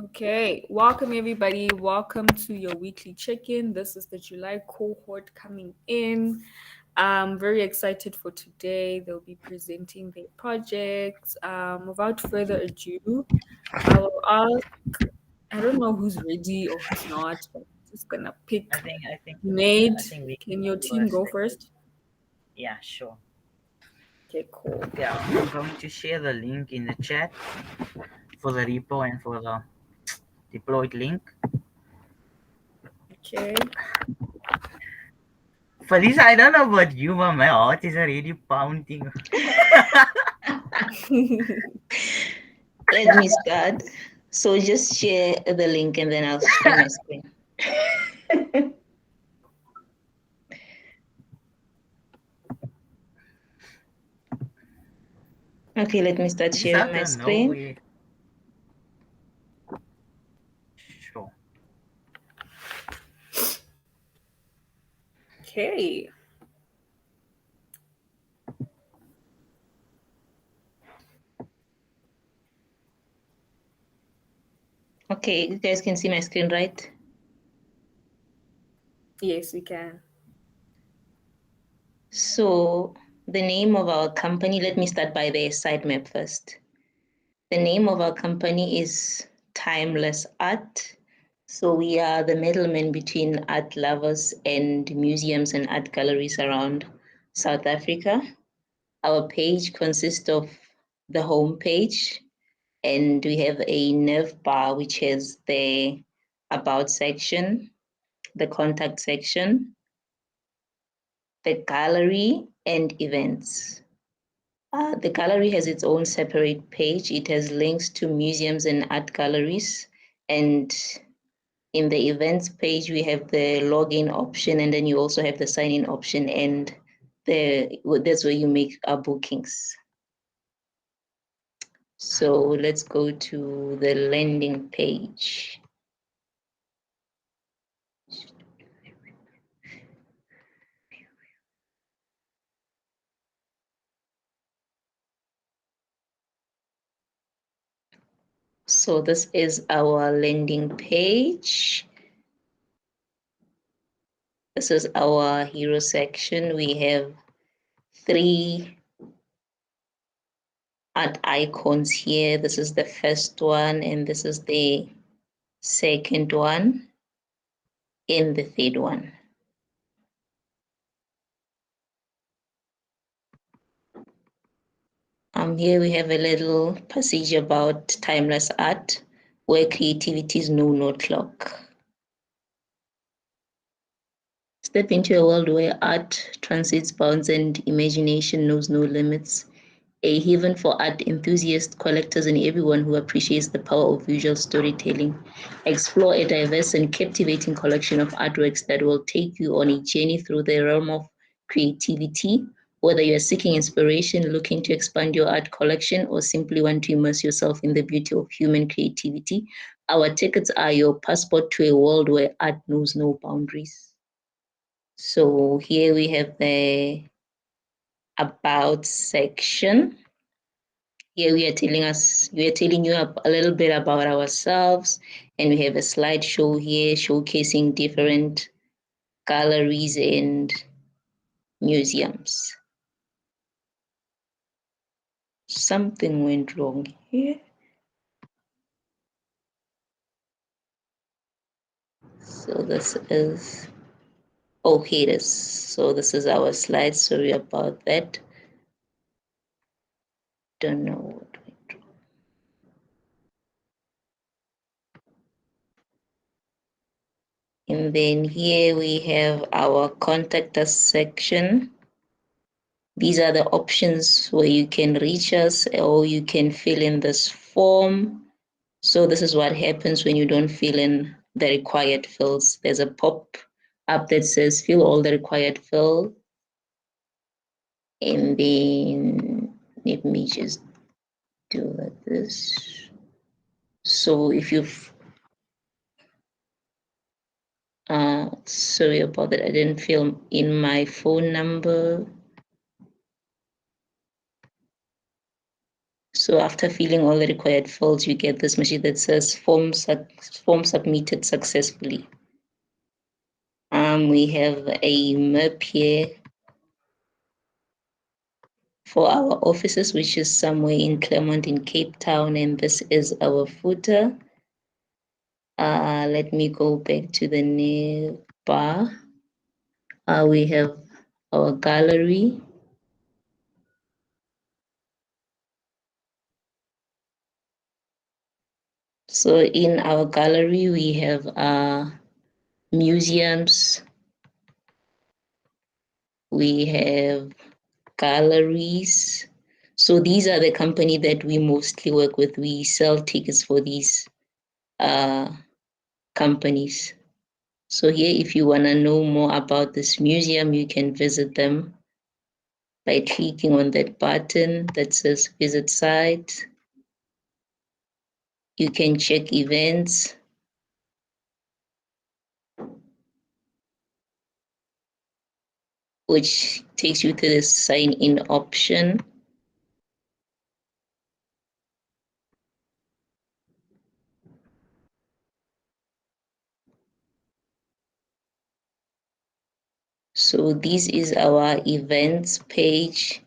Okay, welcome everybody. Welcome to your weekly check-in. This is the July cohort coming in. I'm very excited for today. They'll be presenting their projects. Without further ado, I will ask, I don't know who's ready or who's not, but I'm just gonna pick I Nate. think we can Can your do team a go step. first? Yeah, sure. Okay, cool. Yeah, I'm going to share the link in the chat for the repo and for the deployed link. Okay. Felicia, I don't know about you, but my heart is already pounding. Let me start. So just share the link and then I'll share my screen. Okay, let me start This sharing out my of screen. nowhere. Sure. Okay. Okay, you guys can see my screen, right? Yes, we can. So the name of our company, let me start by the sitemap first. The name of our company is Timeless Art. So we are the middleman between art lovers and museums and art galleries around South Africa. Our page consists of the home page, and we have a nav bar which has the about section, the contact section, the gallery, and events. The gallery has its own separate page. It has links to museums and art galleries. And in the events page, we have the login option, and then you also have the sign in option, and that's where you make our bookings. So let's go to the landing page. So this is our landing page. This is our hero section. We have 3 art icons here. This is the first one, and this is the second one, and the third one. Here we have a little passage about timeless art, where creativity is no clock. Step into a world where art transcends bounds and imagination knows no limits. A haven for art enthusiasts, collectors, and everyone who appreciates the power of visual storytelling. Explore a diverse and captivating collection of artworks that will take you on a journey through the realm of creativity. Whether you're seeking inspiration, looking to expand your art collection, or simply want to immerse yourself in the beauty of human creativity, our tickets are your passport to a world where art knows no boundaries. So here we have the about section. Here we are telling you a little bit about ourselves, and we have a slideshow here showcasing different galleries and museums. Something went wrong here. So this is, oh, here it is. So this is our slide. Sorry about that. Don't know what went wrong. And then here we have our contact us section. These are the options where you can reach us, or you can fill in this form. So this is what happens when you don't fill in the required fields. There's a pop-up that says fill all the required fill. And then let me just do like this. So if you've, sorry about that, I didn't fill in my phone number. So after filling all the required fields, you get this message that says form submitted successfully. We have a map here for our offices, which is somewhere in Claremont in Cape Town, and this is our footer. Let me go back to the new bar. We have our gallery. So in our gallery, we have museums, we have galleries. So these are the company that we mostly work with. We sell tickets for these companies. So here, if you want to know more about this museum, you can visit them by clicking on that button that says visit site. You can check events. Which takes you to the sign in option. So this is our events page.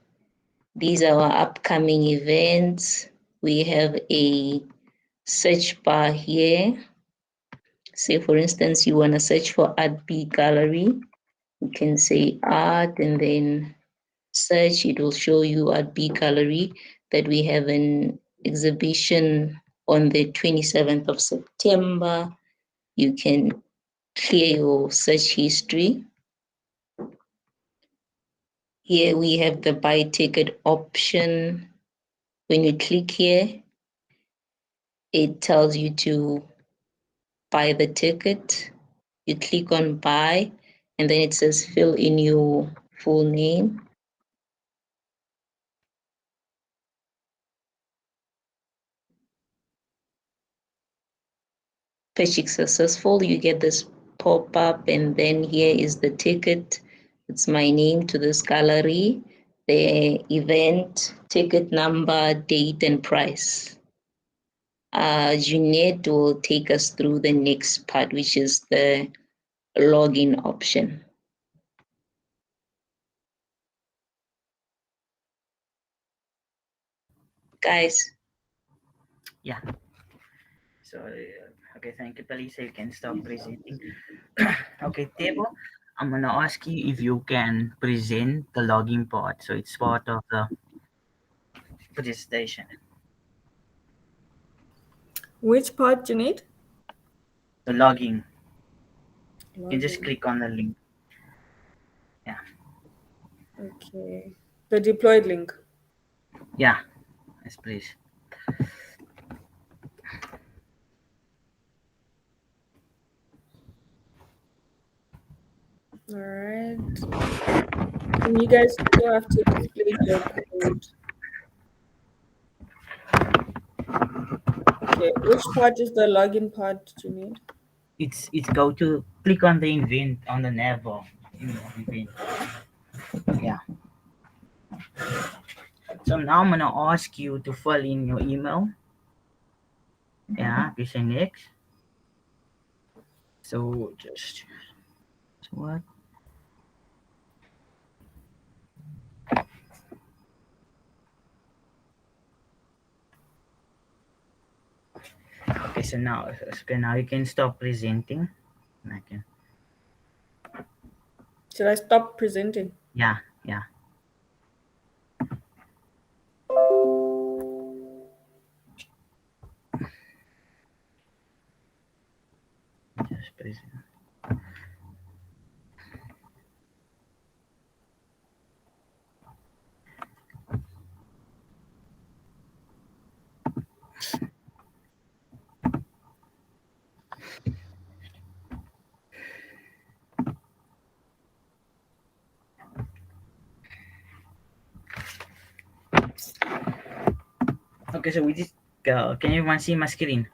These are our upcoming events. We have a search bar here. Say, for instance, you want to search for Art B Gallery. You can say art and then search. It will show you Art B Gallery that we have an exhibition on the 27th of September. You can clear your search history. Here we have the buy ticket option. When you click here, it tells you to buy the ticket. You click on buy, and then it says fill in your full name. Purchase successful, you get this pop-up, and then here is the ticket. It's my name to this gallery, the event, ticket number, date, and price. Jeanette will take us through the next part, which is the login option. Guys. Yeah. So, okay, thank you, Palisa. You can stop presenting. Okay, Tebo, I'm gonna ask you if you can present the login part. So it's part of the presentation. Which part do you need? The logging. You can just Login. click on the link. Yeah. Okay. The deployed link. Yeah. Yes, please. All right. And you guys still have to display your code. Okay. Which part is the login part do you need? It's go to click on the event on the nav bar. Event. Yeah. So now I'm gonna ask you to fill in your email. Yeah, you say next. So just what? Okay, so now you can stop presenting. I can. Should I stop presenting? Yeah, yeah. Just present. Okay, so we just can everyone see my screen?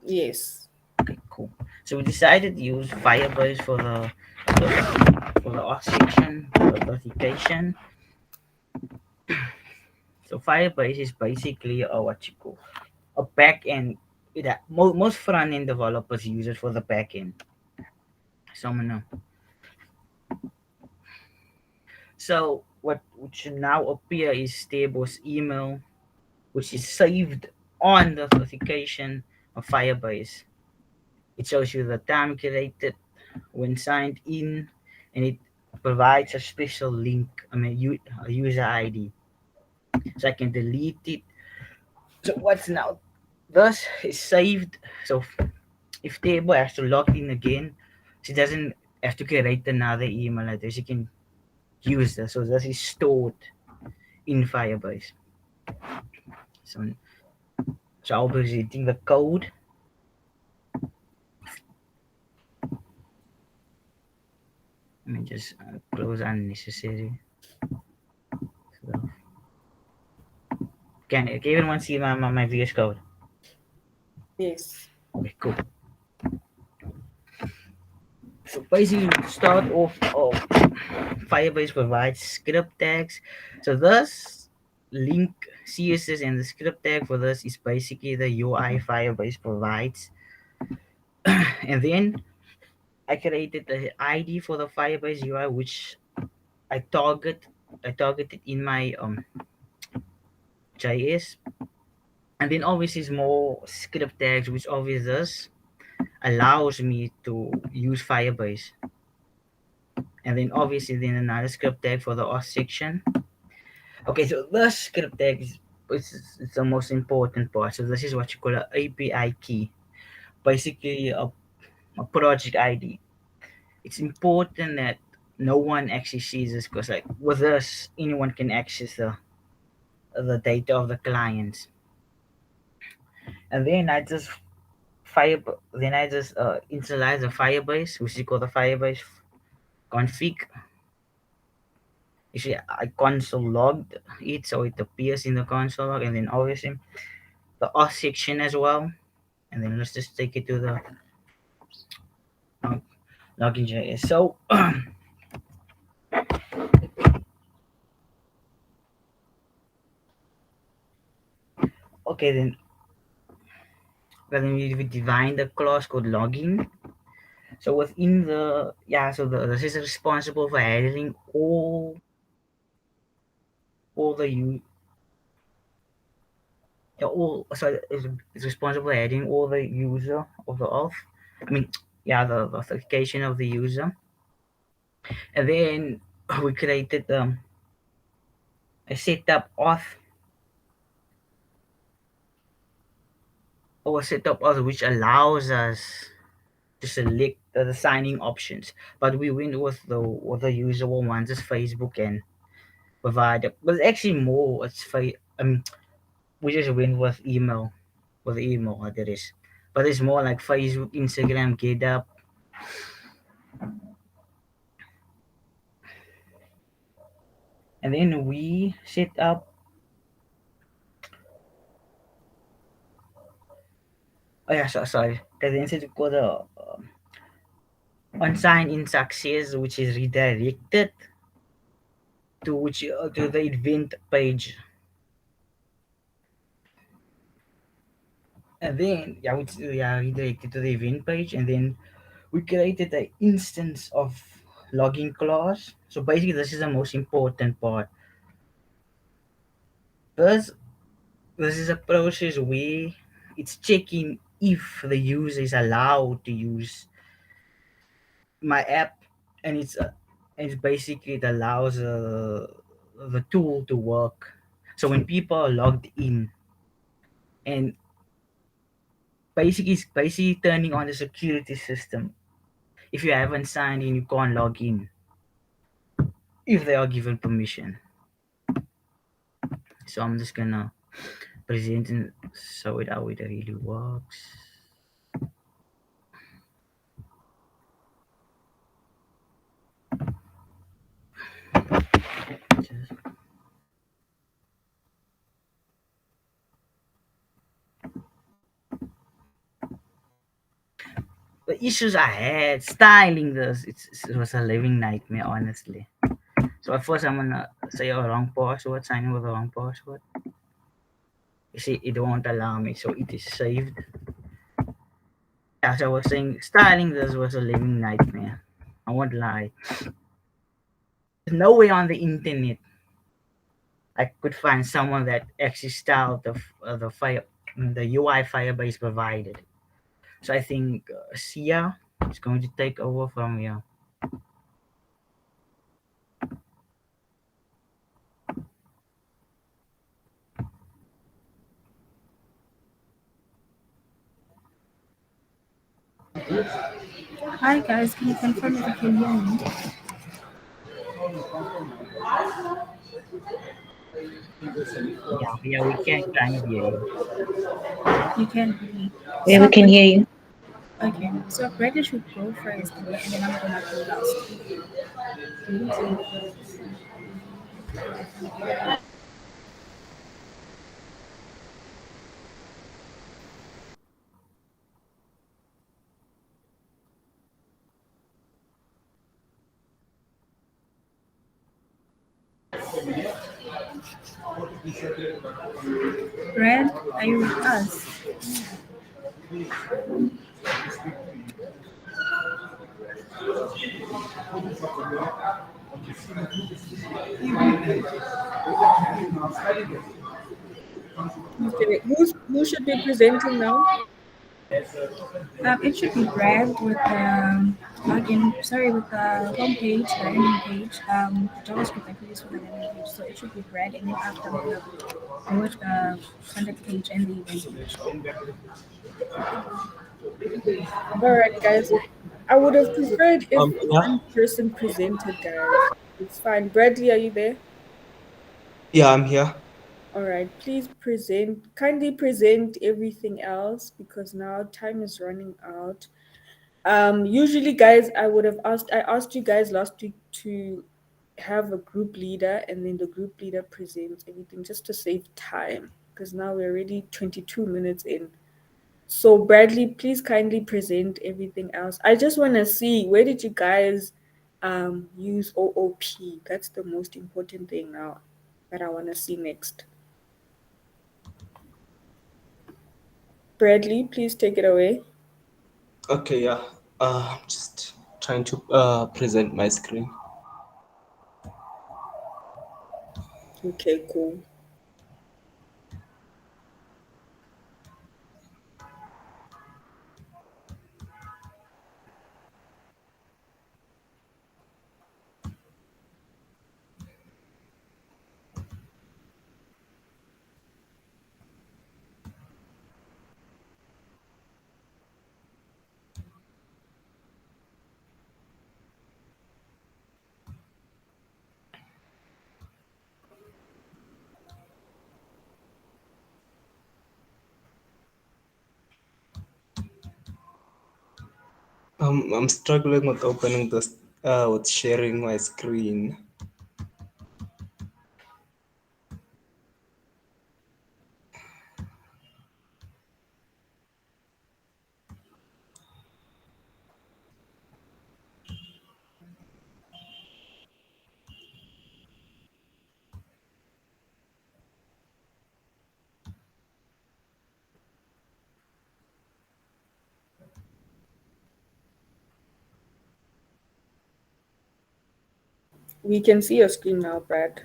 Yes. Okay, cool. So we decided to use Firebase for the auth section, for the authentication. So Firebase is basically a what you call a back end. Most front end developers use it for the back end. So I'm gonna So what should now appear is Stable's email, which is saved on the authentication of Firebase. It shows you the time created when signed in, and it provides a special link. A user ID, so I can delete it. So what's now? Thus is saved. So if Table has to log in again, she doesn't have to create another email address. She can use this. So this is stored in Firebase. So, so I'll be reading the code. Let me just close unnecessary stuff. Can everyone see my VS code? Yes. Okay, cool. So basically, to start off, Firebase provides script tags. So thus, link CSS and the script tag for this is basically the UI Firebase provides. And then I created the ID for the Firebase UI, which I target I targeted in my JS. And then obviously is more script tags, which obviously this allows me to use Firebase. And then obviously then another script tag for the auth section. Okay, so the script tag is the most important part. So this is what you call an API key, basically a project ID. It's important that no one actually sees this because like with us, anyone can access the data of the clients. And then fire then I just initialize the Firebase, which is called the Firebase config. You see, I console logged it so it appears in the console log, and then obviously the auth section as well. And then let's just take it to the login JS. So okay, then we define the class called login. So within this is responsible for handling all the u yeah, all so it's responsible for adding all the user of the auth. I mean, yeah, the authentication of the user, and then we created a setup auth or a setup auth which allows us to select the signing options. But we went with the usual ones, just Facebook and provide. But it's actually more. We just went with email address. But it's more like Facebook, Instagram, GitHub. And then we set up. Oh yeah, sorry. Because then set called the unsigned in success, which is redirected to the event page. And then redirected to the event page, and then we created an instance of login class. So basically, this is the most important part. This this is a process where it's checking if the user is allowed to use my app, and it's basically it allows the tool to work. So when people are logged in, and basically it's basically turning on the security system. If you haven't signed in, you can't log in if they are given permission. So I'm just gonna present and show it how it really works. Just, the issues I had styling this, it was a living nightmare, honestly. So at first I'm gonna say a wrong password, sign in with a wrong password. You see, it won't allow me, so it is saved. As I was saying, styling this was a living nightmare. I won't lie. There's no way on the internet I could find someone that actually styled the fire, the UI Firebase provided. So I think Sia is going to take over from here. Hi guys, can you confirm if you can hear me? Yeah, we can kind of hear you. You can hear me. Yeah, we So can hear you. okay, so Brady should go first, and then I'm gonna go last. Brad, are you with us? Okay, who should be presenting now? It should be Brad with the login. Sorry, with the home page, the landing page. JavaScript I use for the landing page, so it should be Brad, and then after I watch the contact page and the event page. All right, guys. I would have preferred if Yeah, one person presented, guys. It's fine. Bradley, are you there? yeah, I'm here. All right. Please present. Kindly present everything else because now time is running out. Usually, guys, I asked you guys last week to have a group leader, and then the group leader presents everything just to save time because now we're already 22 minutes in. So Bradley, please kindly present everything else. I just want to see, where did you guys use OOP? That's the most important thing now that I want to see next. Bradley, please take it away. Okay, yeah. Just trying to present my screen. Okay, cool. I'm struggling with opening this, with sharing my screen. We can see your screen now, Brad.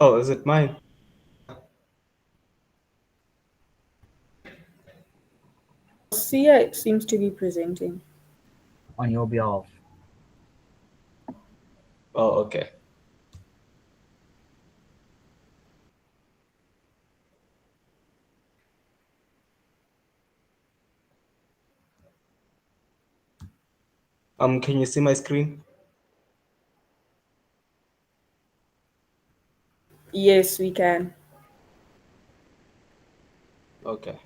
Oh, is it mine? Sia seems to be presenting. On your behalf. Oh, okay. Can you see my screen? Yes, we can. Okay.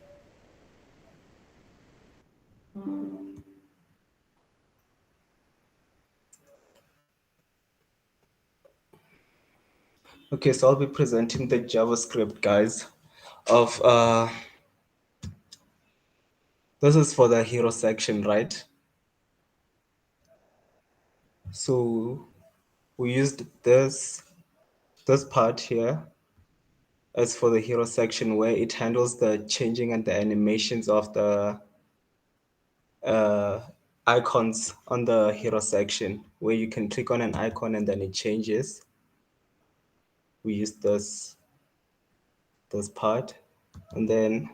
Okay, so I'll be presenting the JavaScript, guys. Of This is for the hero section, right? So we used this part here as for the hero section, where it handles the changing and the animations of the uh, icons on the hero section, where you can click on an icon and then it changes. We use this part, and then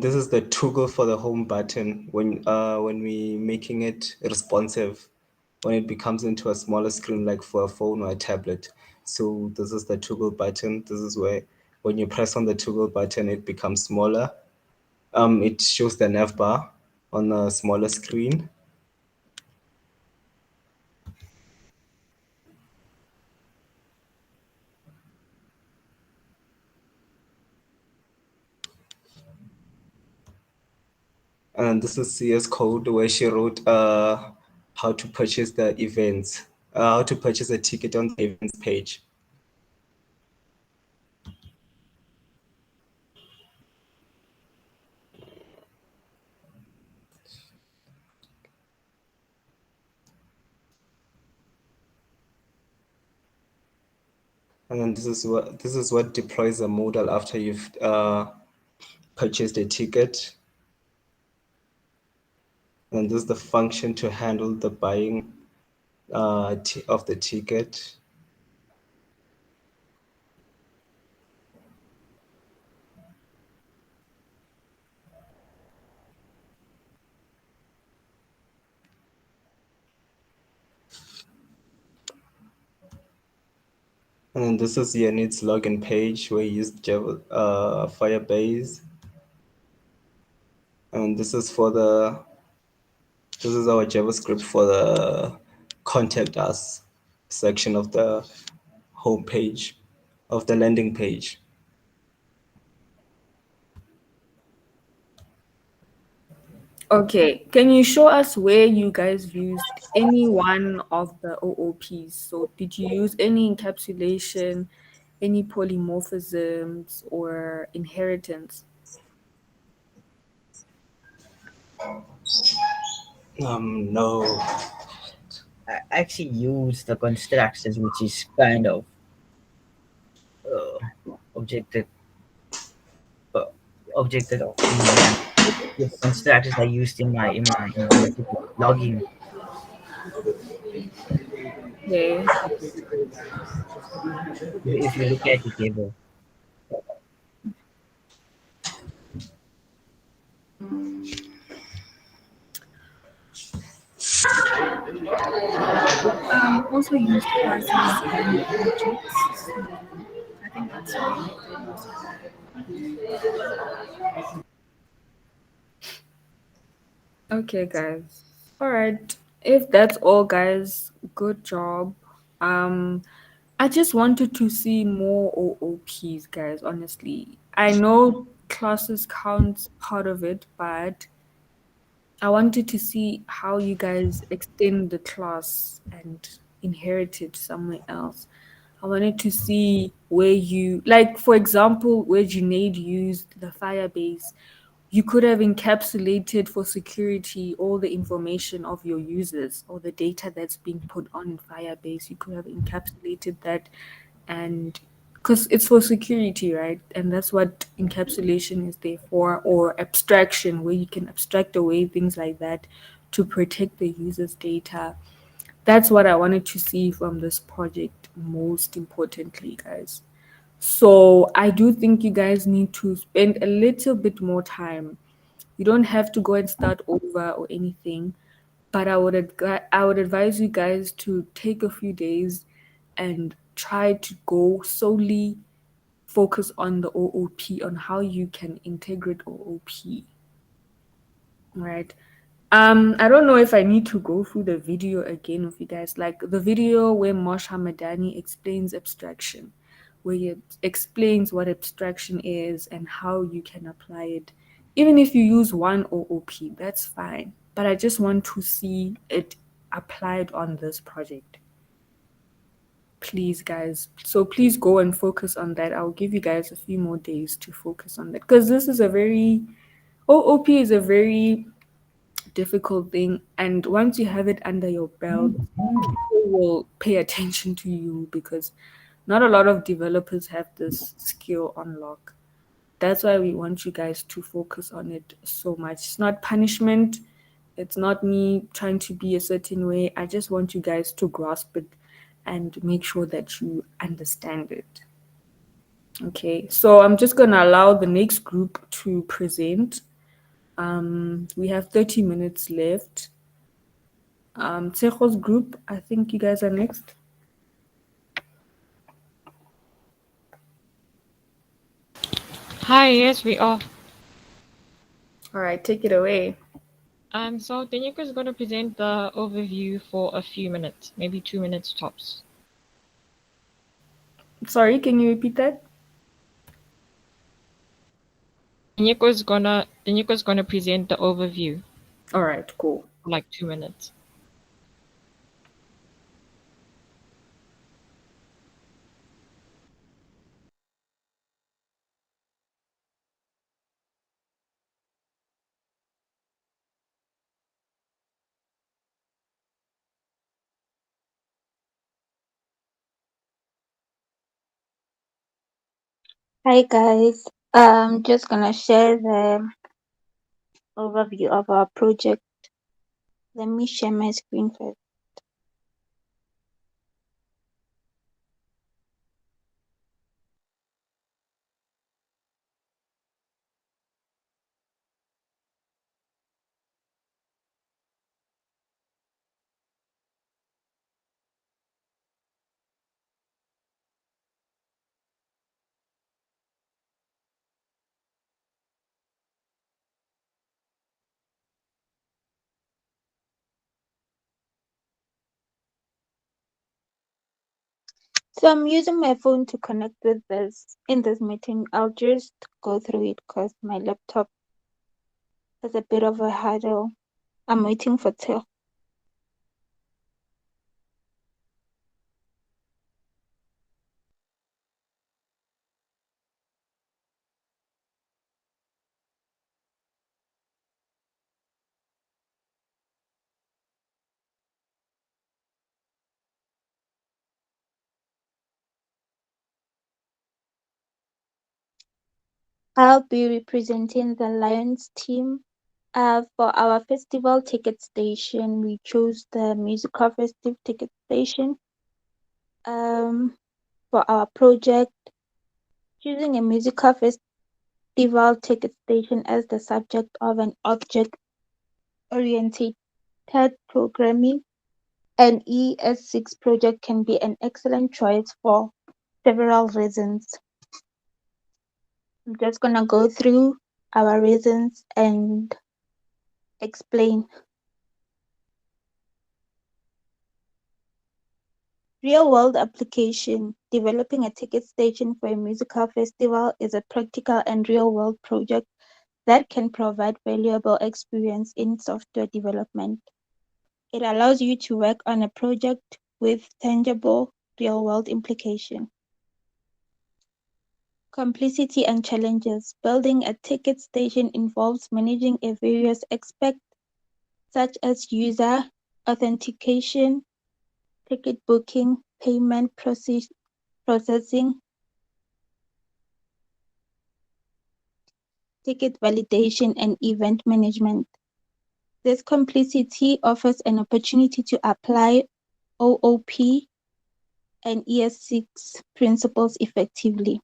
this is the toggle for the home button when we making it responsive, when it becomes into a smaller screen, like for a phone or a tablet. So this is the toggle button. This is where when you press on the toggle button, it becomes smaller. It shows the nav bar on a smaller screen. And this is CS code, where she wrote how to purchase the events, how to purchase a ticket on the events page. And then this is what deploys the modal after you've purchased a ticket. And this is the function to handle the buying of the ticket. And then this is your needs login page, where you use Java, Firebase. And this is our JavaScript for the contact us section of the home page, of the landing page. Okay, can you show us where you guys used any one of the OOPs? So, did you use any encapsulation, any polymorphisms, or inheritance? No. I actually use the constructions, which is kind of objected uh, objected of the constructions I used in my what is it, logging. Okay. If you look at the table, Also used classes and objects. So I think that's where you did most of that. Okay, guys. All right. If that's all, guys, good job. Um, I just wanted to see more OOPs, guys, honestly. I know classes counts part of it, but I wanted to see how you guys extend the class and inherit it somewhere else. I wanted to see where you, like, for example, where Junaid used the Firebase, you could have encapsulated for security all the information of your users or the data that's being put on Firebase. You could have encapsulated that, and because it's for security, right? And that's what encapsulation is there for, or abstraction, where you can abstract away things like that to protect the user's data. That's what I wanted to see from this project, most importantly, guys. So I do think you guys need to spend a little bit more time. You don't have to go and start over or anything, but I would advise you guys to take a few days and try to go solely focus on the OOP, on how you can integrate OOP, right? I don't know if I need to go through the video again with you guys, like the video where Mosh Hamadani explains abstraction, where he explains what abstraction is and how you can apply it. Even if you use one OOP, that's fine. But I just want to see it applied on this project. Please, guys. So please go and focus on that. I'll give you guys a few more days to focus on that because this is a very OOP is a very difficult thing. And once you have it under your belt, people will pay attention to you because not a lot of developers have this skill on lock. That's why we want you guys to focus on it so much. It's not punishment. It's not me trying to be a certain way. I just want you guys to grasp it and make sure that you understand it. Okay, so I'm just going to allow the next group to present. We have 30 minutes left. Tsecho's group, I think you guys are next. Hi, yes, we are. All right, take it away. So Danyika is going to present the overview for a few minutes, maybe 2 minutes tops. Sorry, can you repeat that? Danyika is gonna present the overview All right, cool. for like 2 minutes. Hi guys, I'm just gonna share the overview of our project. Let me share my screen first. So I'm using my phone to connect with this in this meeting. I'll just go through it because my laptop has a bit of a hurdle. I'm waiting for Till. I'll be representing the Lions team. For our festival ticket station, we chose the musical festive ticket station. For our project, choosing a musical festival ticket station as the subject of an object-oriented programming, an ES6 project can be an excellent choice for several reasons. I'm just gonna go through our reasons and explain. Real-world application. Developing a ticket station for a musical festival is a practical and real-world project that can provide valuable experience in software development. It allows you to work on a project with tangible real-world implication. Complexity and challenges. Building a ticket station involves managing a various aspects such as user authentication, ticket booking, payment processing, ticket validation, and event management. This complexity offers an opportunity to apply OOP and ES6 principles effectively.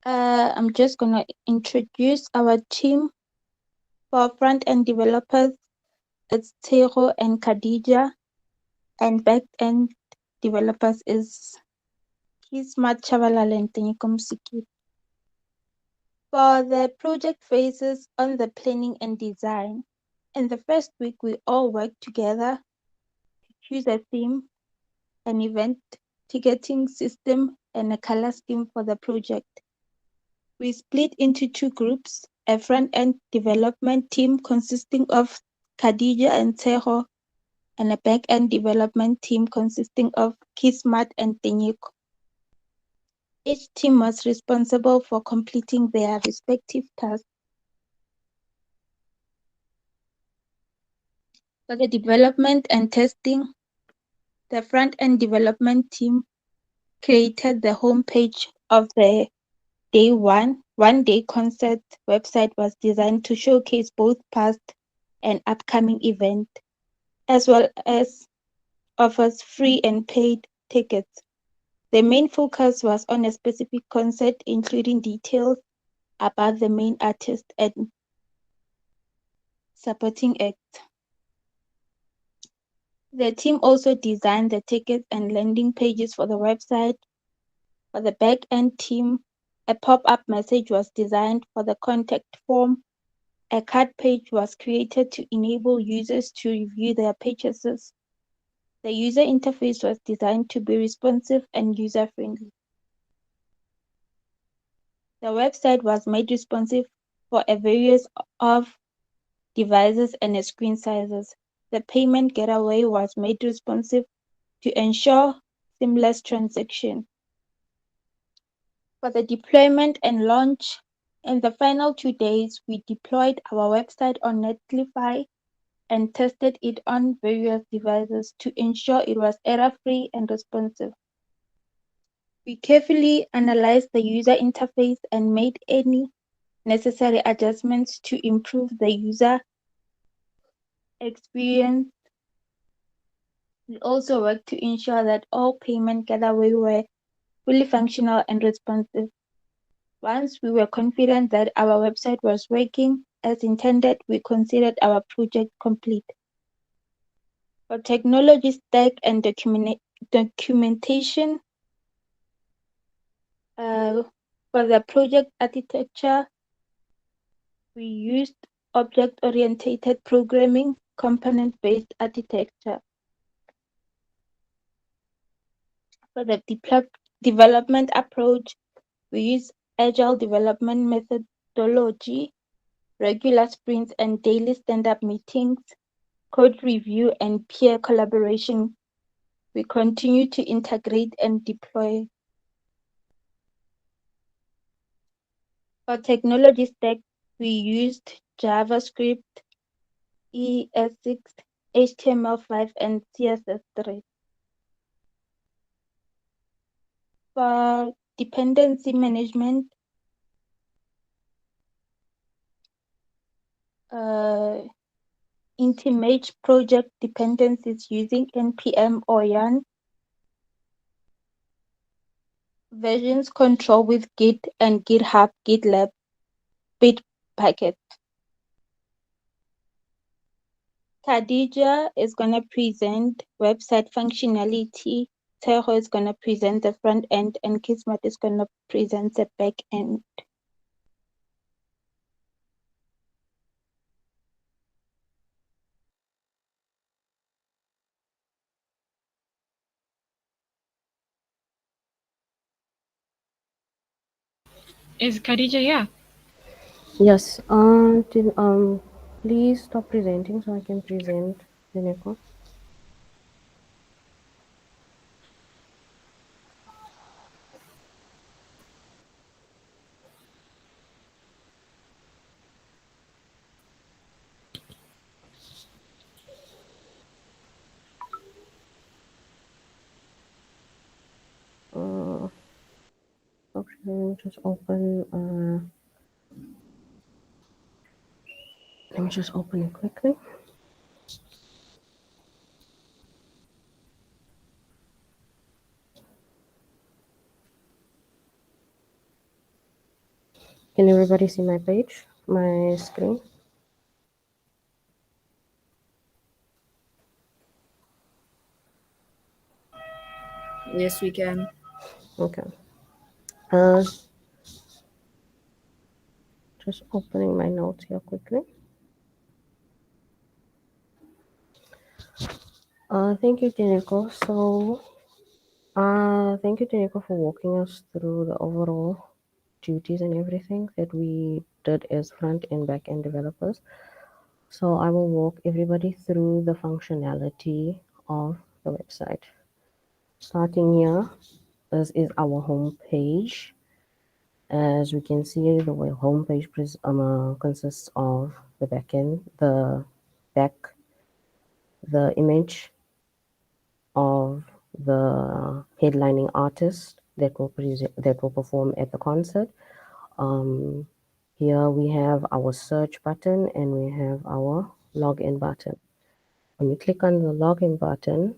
I'm just going to introduce our team. For front-end developers, it's Tero and Khadija, and back-end developers is Kismat Chavalala and Tenyiko Msiki. For the project phases on the planning and design, in the first week, we all work together to choose a theme, an event ticketing system, and a color scheme for the project. We split into two groups, a front-end development team consisting of Khadija and Teho, and a back-end development team consisting of Kismat and Tenyiko. Each team was responsible for completing their respective tasks. For the development and testing, the front-end development team created the homepage of the day one-day concert website was designed to showcase both past and upcoming events, as well as offers free and paid tickets. The main focus was on a specific concert, including details about the main artist and supporting acts. The team also designed the tickets and landing pages for the website. For the back-end team, a pop-up message was designed for the contact form. A card page was created to enable users to review their purchases. The user interface was designed to be responsive and user-friendly. The website was made responsive for a variety of devices and screen sizes. The payment gateway was made responsive to ensure seamless transaction. For the deployment and launch, in the final 2 days, we deployed our website on Netlify and tested it on various devices to ensure it was error-free and responsive. We carefully analyzed the user interface and made any necessary adjustments to improve the user experience. We also worked to ensure that all payment gateways were fully functional and responsive. Once we were confident that our website was working as intended, we considered our project complete. For technology stack and documentation, for the project architecture, we used object-oriented programming, component-based architecture. For the development approach, we use agile development methodology, regular sprints and daily stand-up meetings, code review and peer collaboration. We continue to integrate and deploy. For technology stack, we used JavaScript, ES6, HTML5, and CSS3. For dependency management, intimate project dependencies using npm or yarn, versions control with Git and GitHub GitLab Bitbucket. Khadija is going to present website functionality. Teho is going to present the front end, and Kismet is going to present the back end. Is Khadija here? Yes. Please stop presenting so I can present Dineko. Okay, let me just open. Let me just open it quickly. Can everybody see my page, my screen? Yes, we can. Okay. Uh, just opening my notes here quickly. Thank you, Dineko. So, thank you, Dineko, for walking us through the overall duties and everything that we did as front and back end developers. So I will walk everybody through the functionality of the website. Starting here, this is our home page. As we can see, the home page consists of the backend, the back the image of the headlining artist that will perform at the concert. Um, Here we have our search button and we have our login button. When you click on the login button,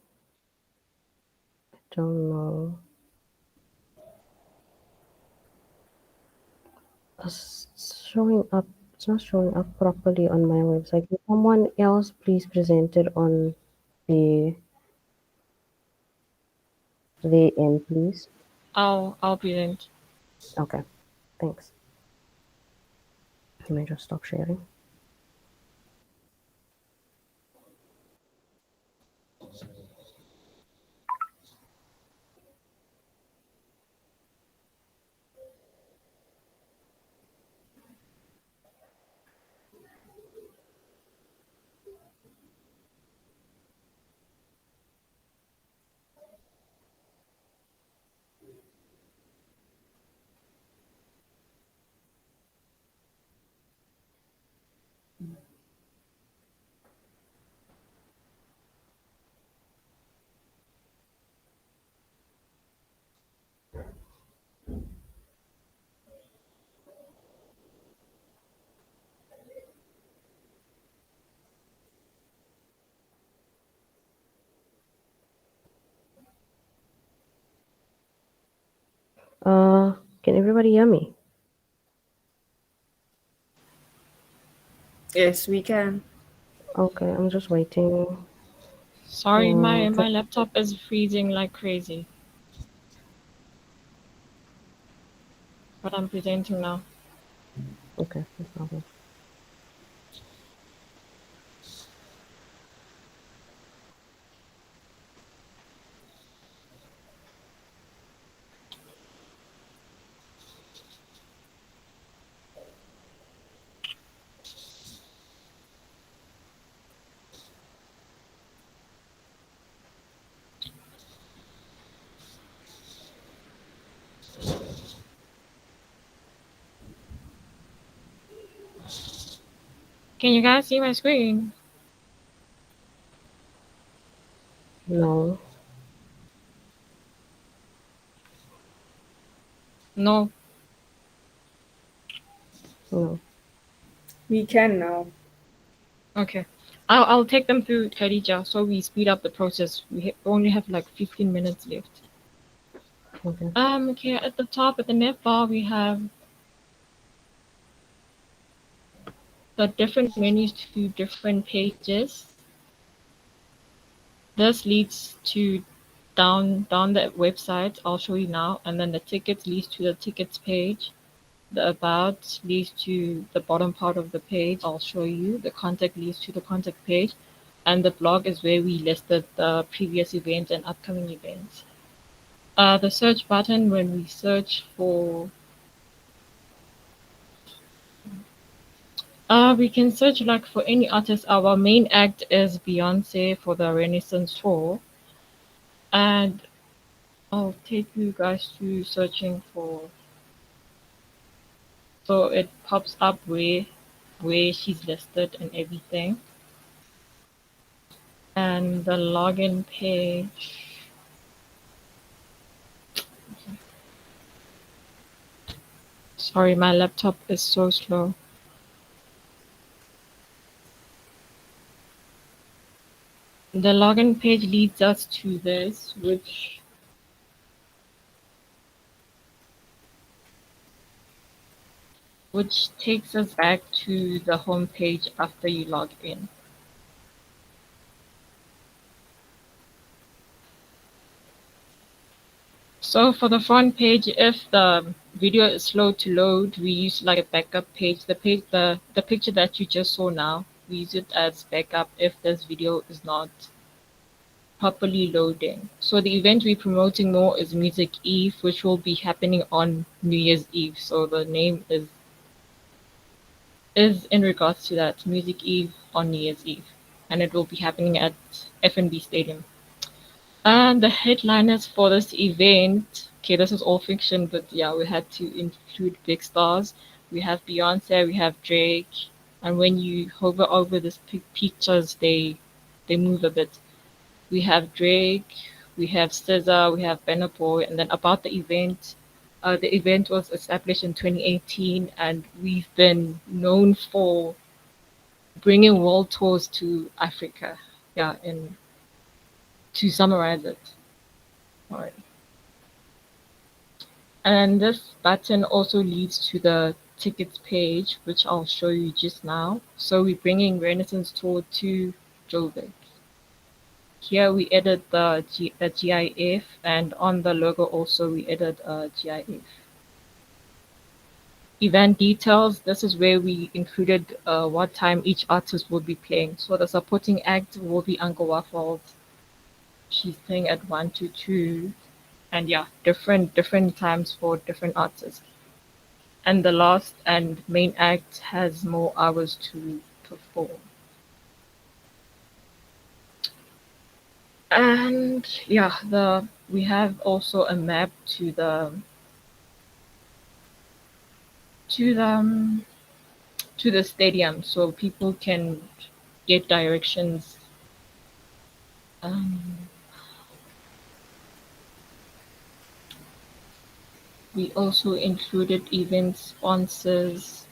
I don't know, it's showing up. It's not showing up properly on my website. Can someone else please present it on the end, please? I'll present. Okay, thanks. You may just stop sharing. Can everybody hear me? Yes, we can. Okay, I'm just waiting Sorry, for. my laptop is freezing like crazy. But I'm presenting now. Okay, no problem. Can you guys see my screen? No, No. no. We can now. Okay. I'll take them through Khadija so we speed up the process. Only have like 15 minutes left. Okay. Okay, at the top at the nav bar we have the different menus to different pages. This leads to down the website. I'll show you now, and then the tickets leads to the tickets page. The about leads to the bottom part of the page. I'll show you. The contact leads to the contact page, and the blog is where we listed the previous events and upcoming events. The search button when we search for we can search like for any artist. Our main act is Beyonce for the Renaissance tour, and I'll take you guys to searching for. So it pops up where she's listed and everything, and the login page. Sorry, my laptop is so slow. The login page leads us to this, which takes us back to the home page after you log in. So for the front page, if the video is slow to load, we use like a backup page. The picture that you just saw now, we use it as backup if this video is not properly loading. So the event we're promoting more is Music Eve, which will be happening on New Year's Eve. So the name is in regards to that, Music Eve on New Year's Eve, and it will be happening at FNB Stadium. And the headliners for this event, okay, this is all fiction, but yeah, we had to include big stars. We have Beyonce, we have Drake, and when you hover over this pictures, they move a bit. We have Drake, we have SZA, we have Burna Boy, and then about the event was established in 2018, and we've been known for bringing world tours to Africa. Yeah, and to summarize it. All right. And this button also leads to the tickets page, which I'll show you just now. So we're bringing Renaissance Tour to Joburg. Here we edit the GIF, and on the logo also we edit a GIF. Event details, this is where we included what time each artist will be playing. So the supporting act will be Uncle Waffles. She's playing at 1 to 2. And yeah, different times for different artists. And the last and main act has more hours to perform. And yeah, we have also a map to the to the stadium, so people can get directions. Um, we also included event sponsors.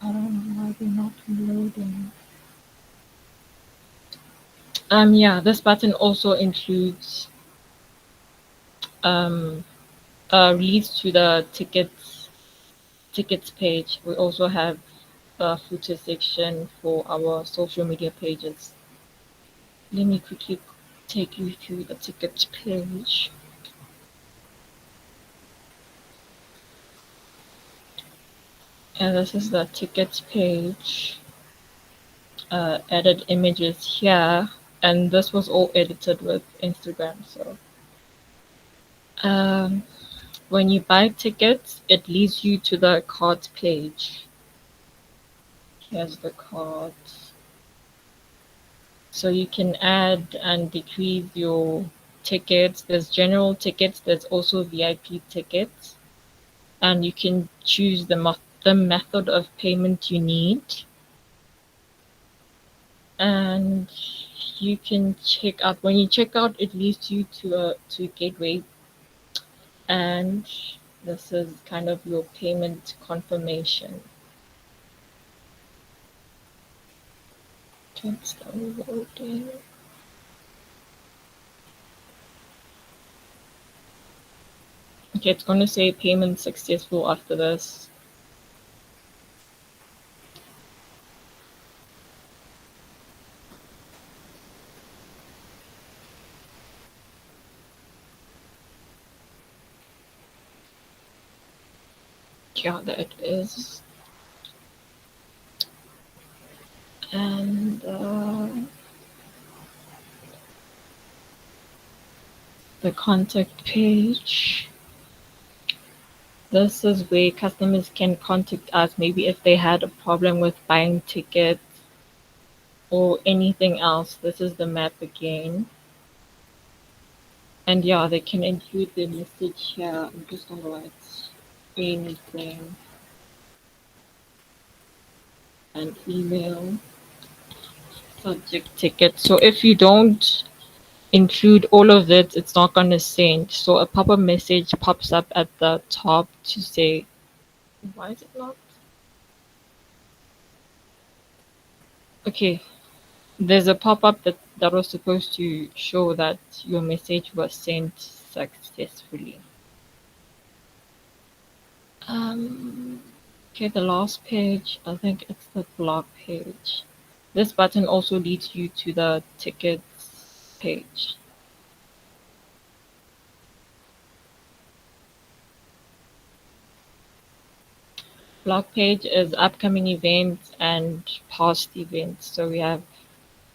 I don't know why they're not loading. Yeah, this button also includes leads to the tickets page. We also have a footer section for our social media pages. Let me quickly take you through the tickets page. And this is the tickets page. Added images here, and this was all edited with Instagram. So when you buy tickets, it leads you to the cart page. Here's the cart. So you can add and decrease your tickets. There's general tickets, there's also VIP tickets, and you can choose the method of payment you need. And you can check out. When you check out, it leads you to Gateway, and this is kind of your payment confirmation. It's downloading. Okay, it's going to say payment successful after this. Yeah, there it is. And the contact page. This is where customers can contact us, maybe if they had a problem with buying tickets or anything else. This is the map again. And yeah, they can include the message here. I'm just gonna write anything and email subject ticket. So if you don't include all of it, it's not gonna send. So a pop-up message pops up at the top to say, why is it not? Okay, there's a pop-up that was supposed to show that your message was sent successfully. Okay, the last page, I think it's the blog page. This button also leads you to the tickets page. Blog page is upcoming events and past events. So we have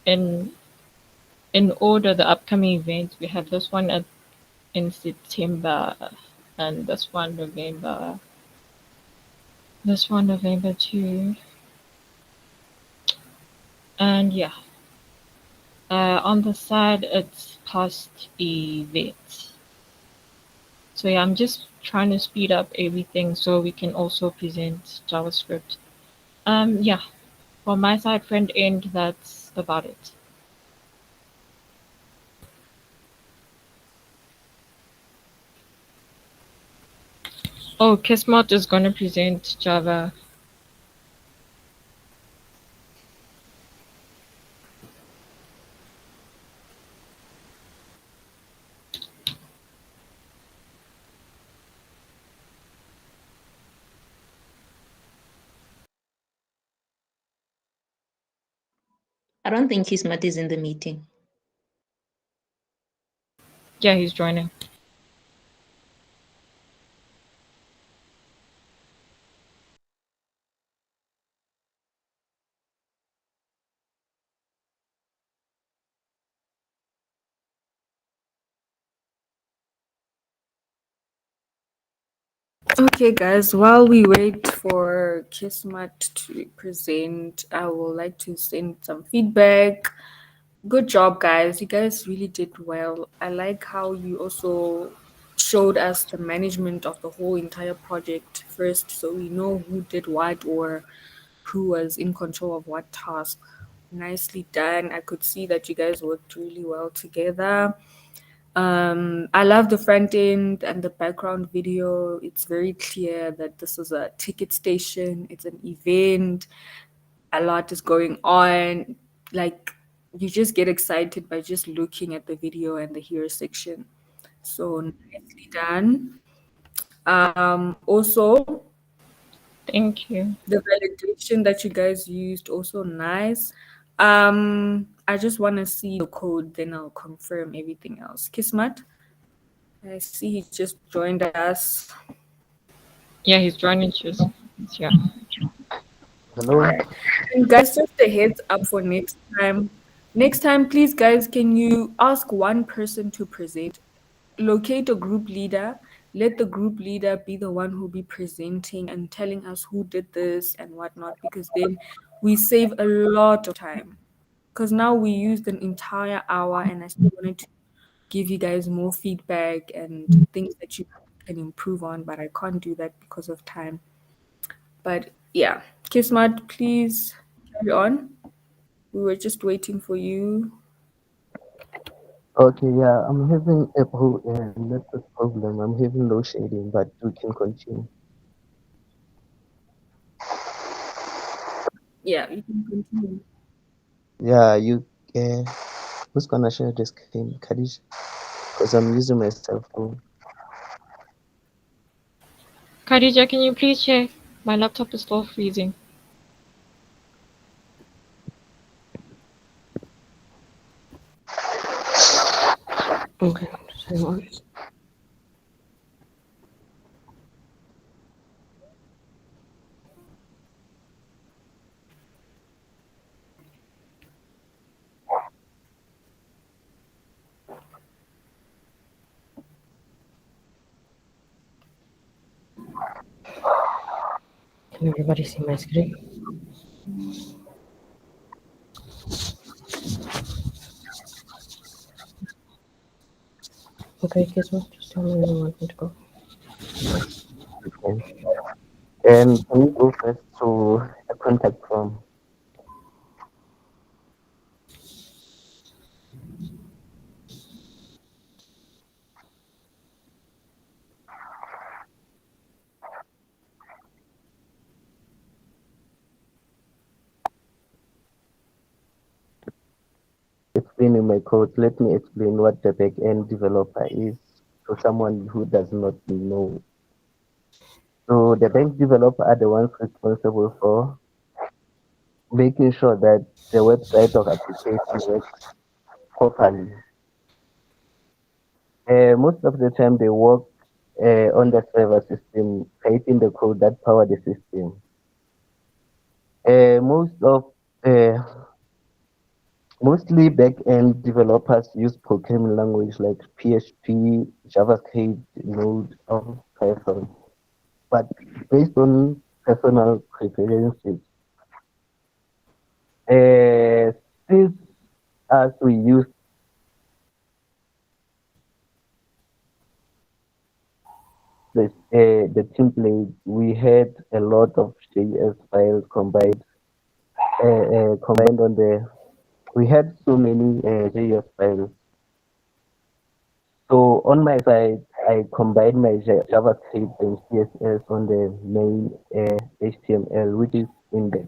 in order the upcoming events. We have this one in September, and this one November. This one November too. And yeah, on the side it's past events. So yeah, I'm just trying to speed up everything so we can also present JavaScript. Yeah, for my side front end, that's about it. Oh, Kismet is going to present Java. I don't think Kismat is in the meeting. Yeah, he's joining. Okay, guys, while we wait for Kismat to present, I would like to send some feedback. Good job, guys. You guys really did well. I like how you also showed us the management of the whole entire project first, so we know who did what or who was in control of what task. Nicely done. I could see that you guys worked really well together. I love the front end and the background video. It's very clear that this is a ticket station, it's an event, a lot is going on. Like, you just get excited by just looking at the video and the hero section. So, nicely done. Also, Thank you. the validation that you guys used, also nice. I just want to see the code, then I'll confirm everything else. Kismat, I see he just joined us. Yeah, he's joining. Just yeah. All Hello. right. And guys, just a heads up for next time. Next time, please, guys, can you ask one person to present? Locate a group leader. Let the group leader be the one who be presenting and telling us who did this and whatnot, because then we save a lot of time. Because now we used an entire hour, and I still wanted to give you guys more feedback and things that you can improve on, but I can't do that because of time. But yeah, Kismat, please carry on. We were just waiting for you. Okay, yeah, I'm having a network problem. I'm having load shedding, but we can continue. Yeah, you can continue. Yeah, you. Who's gonna share the screen, Khadija? Because I'm using my cell phone. Khadija, can you please share? My laptop is still freezing. Okay, so on. Can everybody see my screen? Okay, Kismet, just tell me when you want me to go. Okay. And can you go first to a contact form? Explaining my code, let me explain what the backend developer is to someone who does not know. So the bank developer are the ones responsible for making sure that the website of application works properly. Most of the time they work on the server system, creating the code that power the system. Most of uh, Mostly back-end developers use programming language like PHP, JavaScript, Node, or Python, but based on personal preferences. Since as we use the template, we had a lot of JS files combined on the we had so many JS files. So on my side, I combined my JavaScript and CSS on the main HTML, which is index.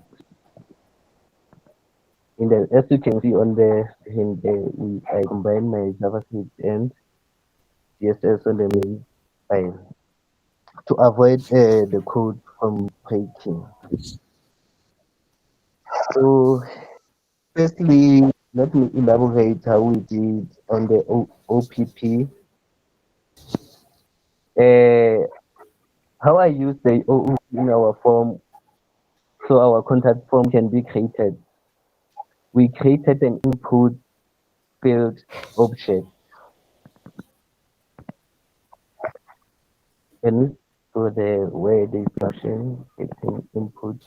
As you can see on the screen there, I combined my JavaScript and CSS on the main file to avoid the code from breaking. So firstly, let me elaborate how we did on the OPP. How I use the OOP in our form so our contact form can be created. We created an input field object and so the way the function it's an input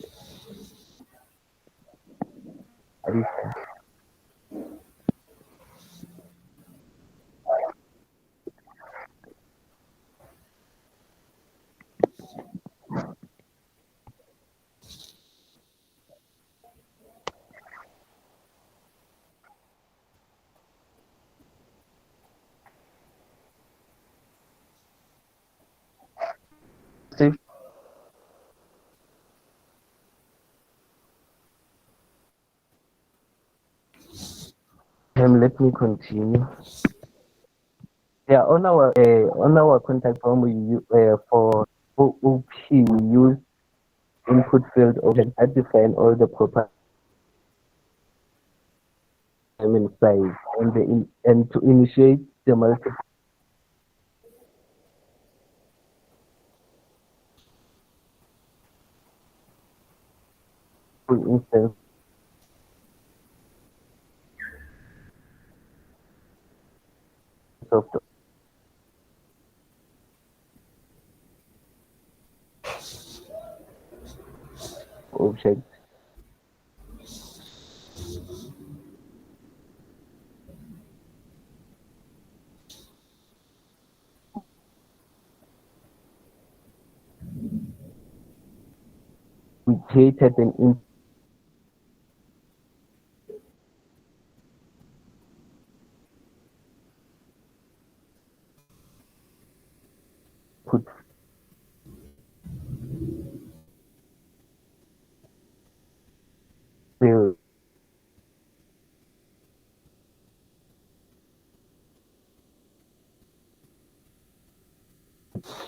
let me continue. Yeah, on our contact form for OOP we use input field object that define all the proper size and to initiate the multiple instance of the object. We created an input field.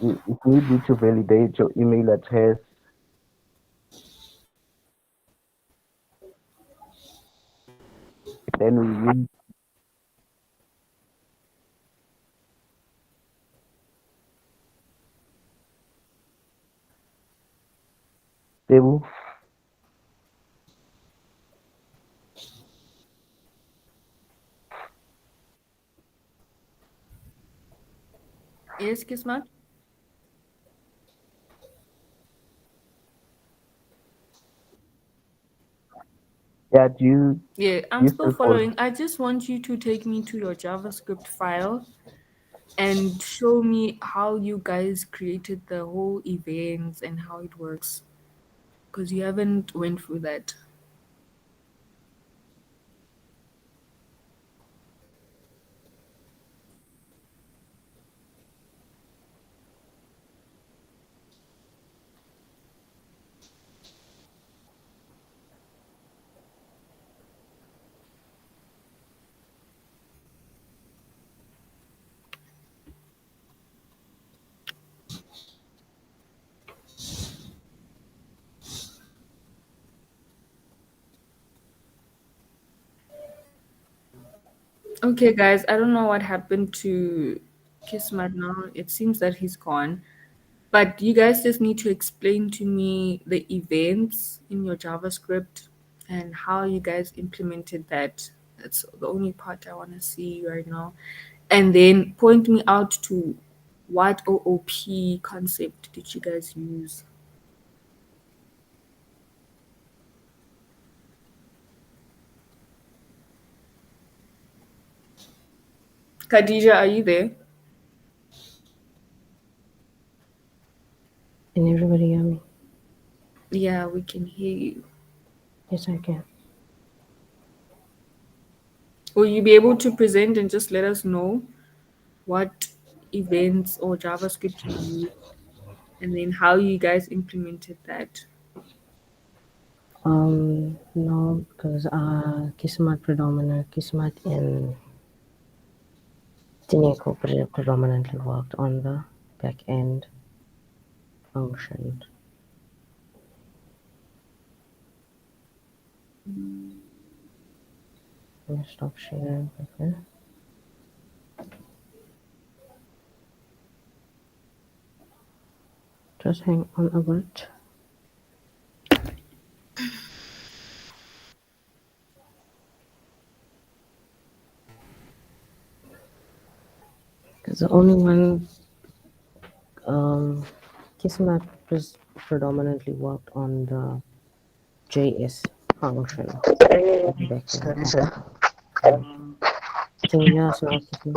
It needs you to validate your email address. Then we use table. Yes, Kismat? Yeah, Yeah, I'm you still still follow? following. I just want you to take me to your JavaScript file and show me how you guys created the whole events and how it works, because you haven't went through that. Okay, guys, I don't know what happened to Kismat now. It seems that he's gone. But you guys just need to explain to me the events in your JavaScript and how you guys implemented that. That's the only part I want to see right now. And then point me out to what OOP concept did you guys use? Khadija, are you there? Can everybody hear me? Yeah, we can hear you. Yes, I can. Will you be able to present and just let us know what events or JavaScript you use and then how you guys implemented that? No, because Kismat and Tineko predominantly worked on the back end function. Let me stop sharing. Okay. Just hang on a bit. Because the only one Kismat predominantly worked on the JS function at the back end. Scarisha. Can you hear us now, Kismat?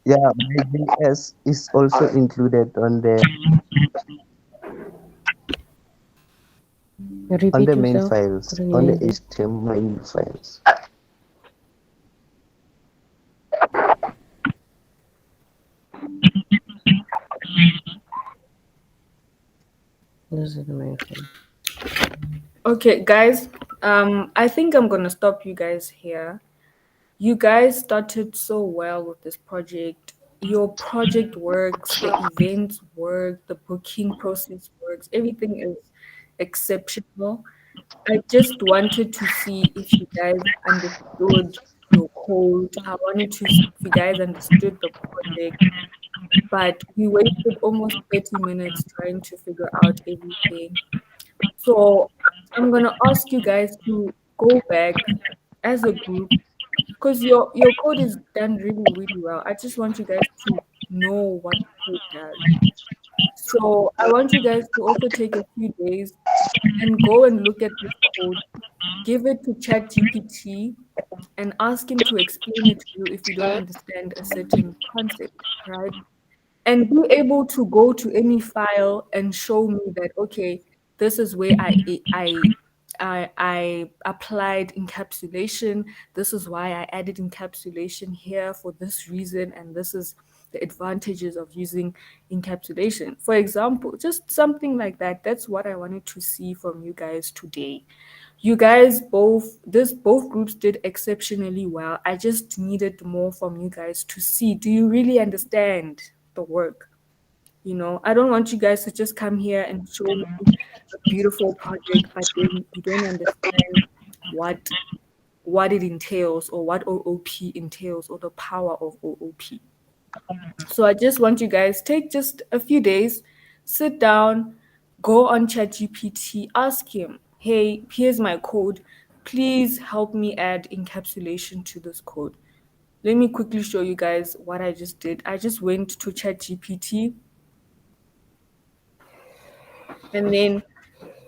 Yeah, my JS is also included on Repeat the main yourself. files, Couldn't on hear the you there. HTML main files. This is the main thing. Okay, guys, I think I'm gonna stop you guys here. You guys started so well with this project. Your project works, the events work, the booking process works, everything is exceptional. I just wanted to see if you guys understood your code. I wanted to see if you guys understood the project, but we wasted almost 30 minutes trying to figure out everything. So I'm gonna ask you guys to go back as a group because your code is done really, really well. I just want you guys to know what the code does. So I want you guys to also take a few days and go and look at this code, give it to ChatGPT, and ask him to explain it to you if you don't understand a certain concept, right? And be able to go to any file and show me that, okay, this is where I applied encapsulation. This is why I added encapsulation here for this reason, and this is the advantages of using encapsulation. For example, just something like that. That's what I wanted to see from you guys today. You guys both groups did exceptionally well. I just needed more from you guys to see, do you really understand the work? I don't want you guys to just come here and show me a beautiful project, but then you don't understand what what it entails or what OOP entails or the power of OOP. So I just want you guys take just a few days, sit down, go on ChatGPT, ask him, "Hey, here's my code. Please help me add encapsulation to this code." Let me quickly show you guys what I just did. I just went to ChatGPT and then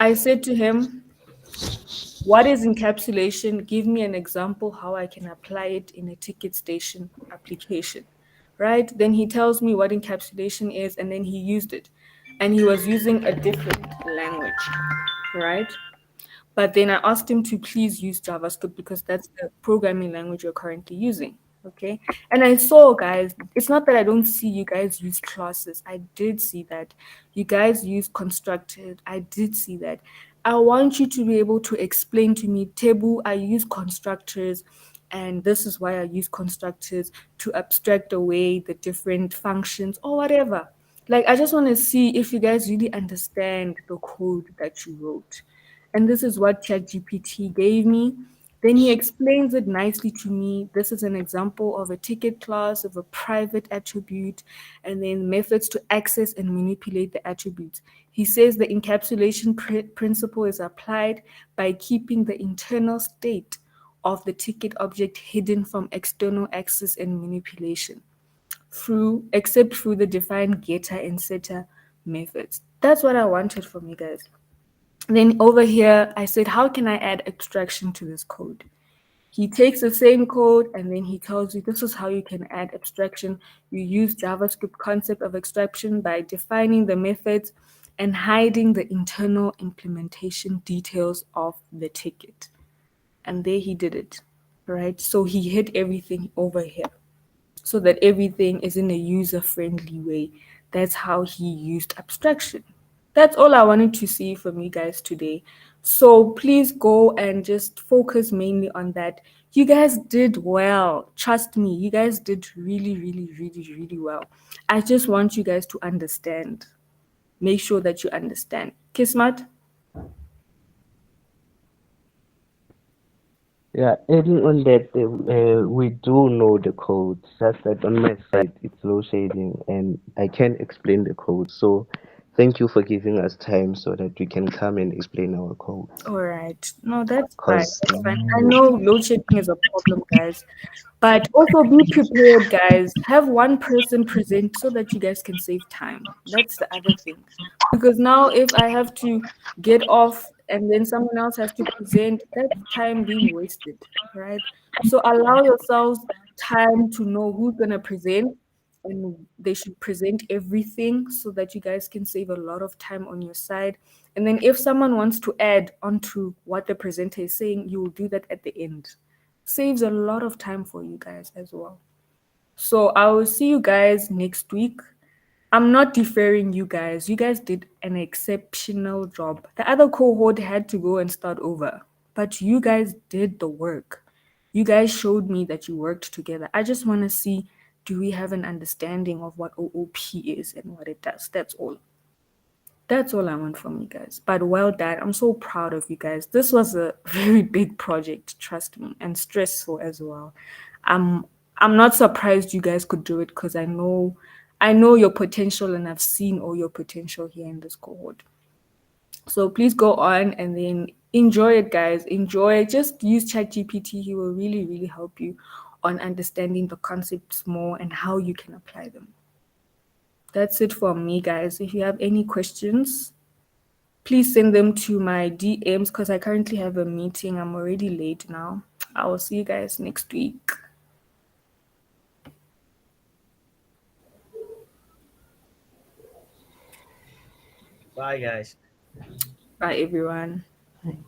I said to him, "What is encapsulation? Give me an example how I can apply it in a ticket station application." Right? Then he tells me what encapsulation is, and then he used it. And he was using a different language, right? But then I asked him to please use JavaScript because that's the programming language you're currently using. Okay. And I saw, guys, it's not that I don't see you guys use classes. I did see that. You guys use constructors. I did see that. I want you to be able to explain to me, Tebu, I use constructors, and this is why I use constructors to abstract away the different functions or whatever. Like, I just want to see if you guys really understand the code that you wrote. And this is what ChatGPT gave me. Then he explains it nicely to me. This is an example of a ticket class, of a private attribute, and then methods to access and manipulate the attributes. He says the encapsulation principle is applied by keeping the internal state of the ticket object hidden from external access and manipulation except through the defined getter and setter methods. That's what I wanted from you guys. Then over here, I said, how can I add abstraction to this code? He takes the same code and then he tells you this is how you can add abstraction. You use JavaScript concept of abstraction by defining the methods and hiding the internal implementation details of the ticket. And there he did it, right? So he hid everything over here so that everything is in a user friendly way. That's how he used abstraction. That's all I wanted to see from you guys today. So please go and just focus mainly on that. You guys did well. Trust me, you guys did really, really, really, really well. I just want you guys to understand. Make sure that you understand. Kismat? Yeah, adding on that, we do know the codes. Just that on my side, it's low shading, and I can explain the code. So, thank you for giving us time so that we can come and explain our codes. All right. No, that's fine. Cause That's fine. I know load shedding is a problem, guys. But also be prepared, guys. Have one person present so that you guys can save time. That's the other thing. Because now, if I have to get off and then someone else has to present, that's time being wasted, right? So allow yourselves time to know who's going to present, and they should present everything so that you guys can save a lot of time on your side. And then if someone wants to add onto what the presenter is saying, you will do that at the end. Saves a lot of time for you guys as well. So I will see you guys next week. I'm not deferring you guys. You guys did an exceptional job. The other cohort had to go and start over, but you guys did the work. You guys showed me that you worked together. I just want to see, do we have an understanding of what OOP is and what it does? That's all. That's all I want from you guys. But well done. I'm so proud of you guys. This was a very big project, trust me, and stressful as well. I'm I'm not surprised you guys could do it because I know your potential and I've seen all your potential here in this cohort. So please go on and then enjoy it, guys. Enjoy. Just use ChatGPT. He will really, really help you on understanding the concepts more and how you can apply them. That's it from me, guys. If you have any questions, please send them to my DMs because I currently have a meeting. I'm already late now. I will see you guys next week. Bye, guys. Bye, everyone. Right.